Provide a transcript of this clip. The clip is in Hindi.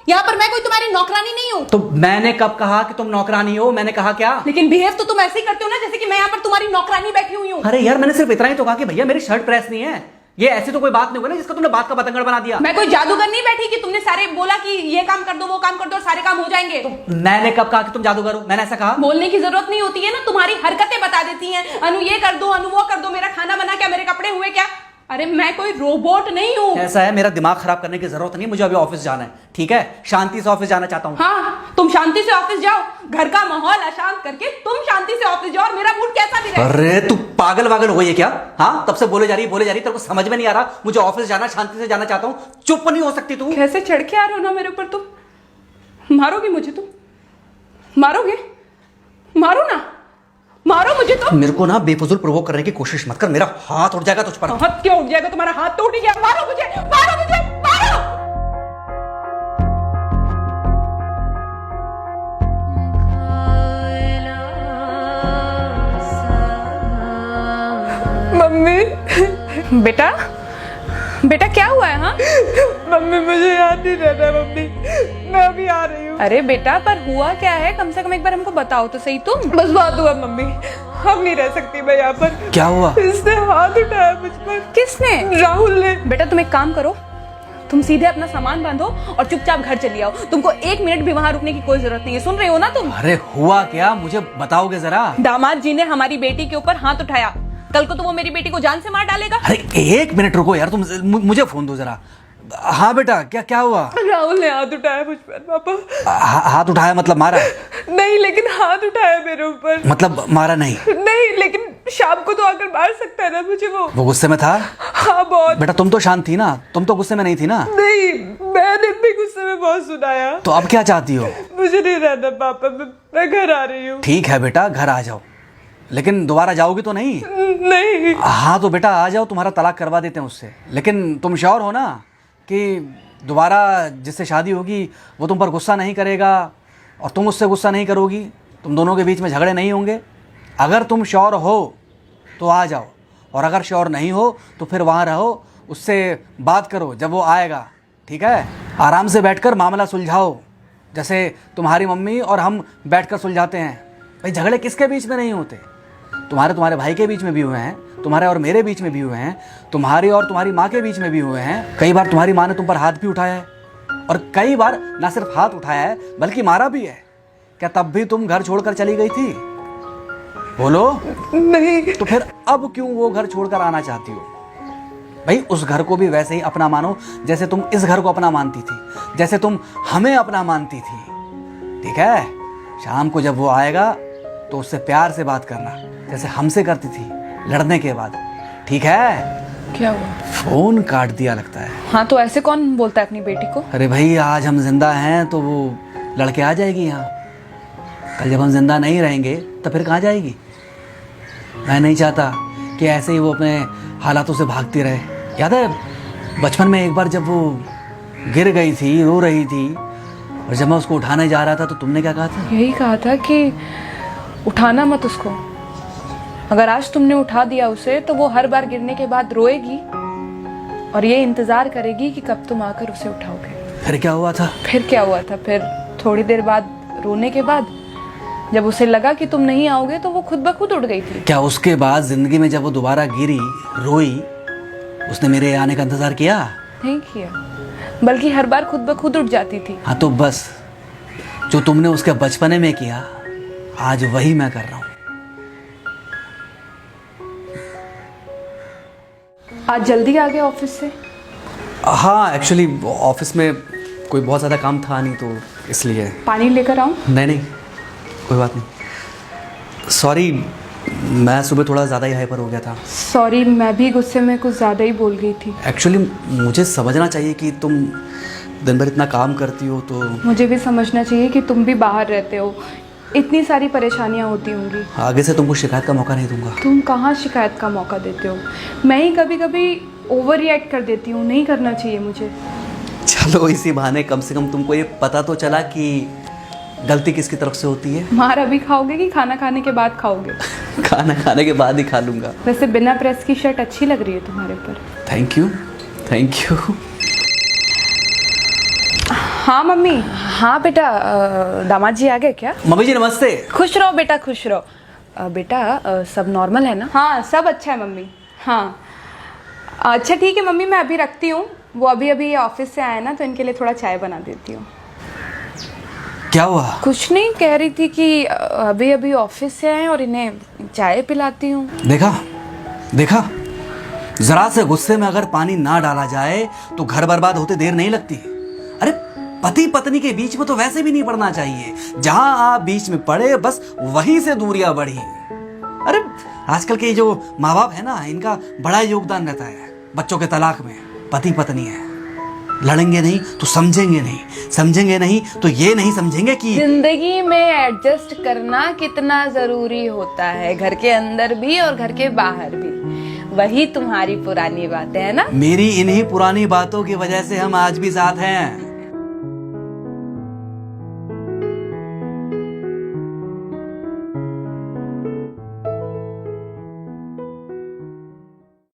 यहाँ पर मैं कोई तुम्हारी नौकरानी नहीं हूँ। तो मैंने कब कहा कि तुम नौकरानी हो? मैंने कहा क्या? लेकिन बिहेव तो तुम ऐसे ही करते हो ना जैसे कि मैं यहाँ पर तुम्हारी नौकरानी बैठी हुई हूँ। अरे यार मैंने सिर्फ इतना ही तो कहा कि भैया मेरी शर्ट प्रेस नहीं है। ये ऐसी तो कोई बात नहीं हुई ना जिसका तुमने बात का बतंगड़ बना दिया। मैं कोई जादूगर नहीं बैठी कि तुमने सारे बोला कि ये काम कर दो वो काम कर दो और सारे काम हो जाएंगे। मैंने कब कहा कि तुम जादूगर हो? मैंने ऐसा कहा? बोलने की जरूरत नहीं होती है ना, तुम्हारी हरकतें बता देती हैं। अनु ये कर दो, अनु वो कर दो, मेरा खाना बना क्या, मेरे कपड़े हुए क्या। अरे मैं कोई रोबोट नहीं हूँ। ऐसा है, मेरा दिमाग खराब करने की जरूरत नहीं, मुझे अभी ऑफिस जाना है। ठीक है, शांति से ऑफिस जाना चाहता हूँ। हाँ तुम शांति से ऑफिस जाओ, घर का माहौल अशांत करके तुम शांति से ऑफिस जाओ और मेरा मूड कैसा भी रहे। अरे तू पागल वागल हो गई है क्या? हाँ तब से बोले जा रही तेरे को समझ में नहीं आ रहा? मुझे ऑफिस जाना, शांति से जाना चाहता हूँ। चुप नहीं हो सकती तू? कैसे चढ़ के आ रहे हो ना मेरे ऊपर तुम। मारोगे मुझे? तुम मारोगे? मारो ना, मारो मुझे। तो मेरे को ना बेफजूल प्रोवोक करने की कोशिश मत कर, मेरा हाथ उठ जाएगा तुझ पर। हाथ क्यों उठ जाएगा? तुम्हारा हाथ तो उठ गया। मारो मुझे, मारो मुझे, मारो। मम्मी। बेटा बेटा क्या हुआ है? हाँ मम्मी मुझे याद नहीं रहता मम्मी, मैं अभी आ रही हूँ। अरे बेटा पर हुआ क्या है? कम से कम एक बार हमको बताओ तो सही। तुम बस बात हुआ मम्मी, हम नहीं रह सकती मैं यहाँ पर। क्या हुआ? इसने हाथ उठाया मुझ पर। किसने? राहुल ने। बेटा तुम एक काम करो, तुम सीधे अपना सामान बांधो और चुपचाप घर चली आओ। तुमको एक मिनट भी वहाँ रुकने की कोई जरूरत नहीं है। सुन रहे हो ना तुम? अरे हुआ क्या, मुझे बताओगे जरा? दामाद जी ने हमारी बेटी के ऊपर हाथ उठाया। कल को तो वो मेरी बेटी को जान से मार डालेगा। अरे एक मिनट रुको यार, तुम मुझे फोन दो जरा। हाँ बेटा, क्या हुआ? राहुल ने हाथ उठाया मुझ पर पापा। हाथ उठाया मतलब मारा? नहीं लेकिन हाथ उठाया मेरे ऊपर। मतलब मारा नहीं? नहीं लेकिन शाम को तो आकर मार सकता है ना मुझे वो गुस्से में था? हाँ बहुत। बेटा तुम तो शांत थी ना, तुम तो गुस्से में नहीं थी ना? नहीं मैंने भी गुस्से में बहुत सुनाया। तो अब क्या चाहती हो? मुझे नहीं रहना पापा, मैं घर आ रही हूँ। ठीक है बेटा, घर आ जाओ, लेकिन दोबारा जाओगी तो नहीं? नहीं। हाँ तो बेटा आ जाओ, तुम्हारा तलाक करवा देते हैं उससे। लेकिन तुम श्योर हो ना कि दोबारा जिससे शादी होगी वो तुम पर गुस्सा नहीं करेगा और तुम उससे गुस्सा नहीं करोगी, तुम दोनों के बीच में झगड़े नहीं होंगे? अगर तुम श्योर हो तो आ जाओ, और अगर श्योर नहीं हो तो फिर वहाँ रहो, उससे बात करो जब वो आएगा। ठीक है, आराम से बैठकर मामला सुलझाओ, जैसे तुम्हारी मम्मी और हम बैठकर सुलझाते हैं। भाई झगड़े किसके बीच में नहीं होते? तुम्हारे भाई के बीच में भी हुए हैं, तुम्हारे और मेरे बीच में भी हुए हैं, तुम्हारी और तुम्हारी माँ के बीच में भी हुए हैं। कई बार तुम्हारी माँ ने तुम पर हाथ भी उठाया है, और कई बार ना सिर्फ हाथ उठाया है बल्कि मारा भी है। क्या तब भी तुम घर छोड़कर चली गई थी? बोलो। नहीं। तो फिर अब क्यों वो घर छोड़कर आना चाहती हो? भाई उस घर को भी वैसे ही अपना मानो जैसे तुम इस घर को अपना मानती थी, जैसे तुम हमें अपना मानती थी। ठीक है, शाम को जब वो आएगा तो उससे प्यार से बात करना, जैसे हमसे करती थी लड़ने के बाद। ठीक है? क्या हुआ? फोन काट दिया लगता है। हाँ तो ऐसे कौन बोलता है अपनी बेटी को? अरे भाई आज हम जिंदा हैं तो वो लड़के आ जाएगी यहाँ, कल जब हम जिंदा नहीं रहेंगे तो फिर कहाँ जाएगी? मैं नहीं चाहता कि ऐसे ही वो अपने हालातों से भागती रहे। याद है बचपन में एक बार जब वो गिर गई थी, रो रही थी, और जब मैं उसको उठाने जा रहा था तो तुमने क्या कहा था? यही कहा था कि उठाना मत उसको। अगर आज तुमने उठा दिया उसे तो वो हर बार गिरने के बाद रोएगी और ये इंतजार करेगी कि कब तुम आकर उसे उठाओगे। फिर क्या हुआ था? फिर क्या हुआ था? फिर थोड़ी देर बाद रोने के बाद जब उसे लगा कि तुम नहीं आओगे तो वो खुद ब खुद उठ गई थी। क्या उसके बाद जिंदगी में जब वो दोबारा गिरी, रोई, उसने मेरे आने का इंतजार किया? नहीं किया, बल्कि हर बार खुद ब खुद उठ जाती थी। हाँ तो बस जो तुमने उसके बचपने में किया आज वही मैं कर रहा हूँ। आज जल्दी आ गए ऑफिस से? हाँ एक्चुअली ऑफिस में कोई बहुत ज़्यादा काम था नहीं तो इसलिए। पानी लेकर आऊँ? नहीं कोई बात नहीं, सॉरी मैं सुबह थोड़ा ज़्यादा ही हाइपर हो गया था। सॉरी, मैं भी गुस्से में कुछ ज़्यादा ही बोल गई थी। एक्चुअली मुझे समझना चाहिए कि तुम दिन भर इतना काम करती हो तो मुझे भी समझना चाहिए कि तुम भी बाहर रहते हो, इतनी सारी परेशानियां होती होंगी। आगे से तुमको शिकायत का मौका नहीं दूंगा। तुम कहाँ शिकायत का मौका देते हो? मैं ही कभी कभी ओवर रिएक्ट कर देती हूँ, नहीं करना चाहिए मुझे। चलो इसी बहाने कम से कम तुमको ये पता तो चला कि गलती किसकी तरफ से होती है। मार अभी खाओगे कि खाना खाने के बाद खाओगे? खाना खाने के बाद ही खा लूंगा। वैसे बिना प्रेस की शर्ट अच्छी लग रही है तुम्हारे ऊपर। Thank you. हाँ मम्मी। हाँ बेटा, दामाद जी आ गए क्या? मम्मी जी नमस्ते। खुश रहो बेटा, खुश रहो। बेटा सब नॉर्मल है ना? हाँ सब अच्छा है मम्मी। हाँ अच्छा ठीक है मम्मी, मैं अभी रखती हूँ। वो अभी अभी ऑफिस से आए ना, तो इनके लिए थोड़ा चाय बना देती हूँ। क्या हुआ? कुछ नहीं, कह रही थी कि अभी अभी ऑफिस से आए और इन्हें चाय पिलाती हूँ। देखा देखा, जरा से गुस्से में अगर पानी ना डाला जाए तो घर बर्बाद होते देर नहीं लगती। अरे पति पत्नी के बीच में तो वैसे भी नहीं पड़ना चाहिए। जहां आप बीच में पड़े बस वहीं से दूरियां बढ़ी। अरे आजकल के जो माँ बाप है ना, इनका बड़ा योगदान रहता है बच्चों के तलाक में। पति पत्नी है, लड़ेंगे नहीं तो समझेंगे नहीं, समझेंगे नहीं तो ये नहीं समझेंगे कि जिंदगी में एडजस्ट करना कितना जरूरी होता है, घर के अंदर भी और घर के बाहर भी। वही तुम्हारी पुरानी बातें है ना। मेरी इन्हीं पुरानी बातों की वजह से हम आज भी साथ हैं।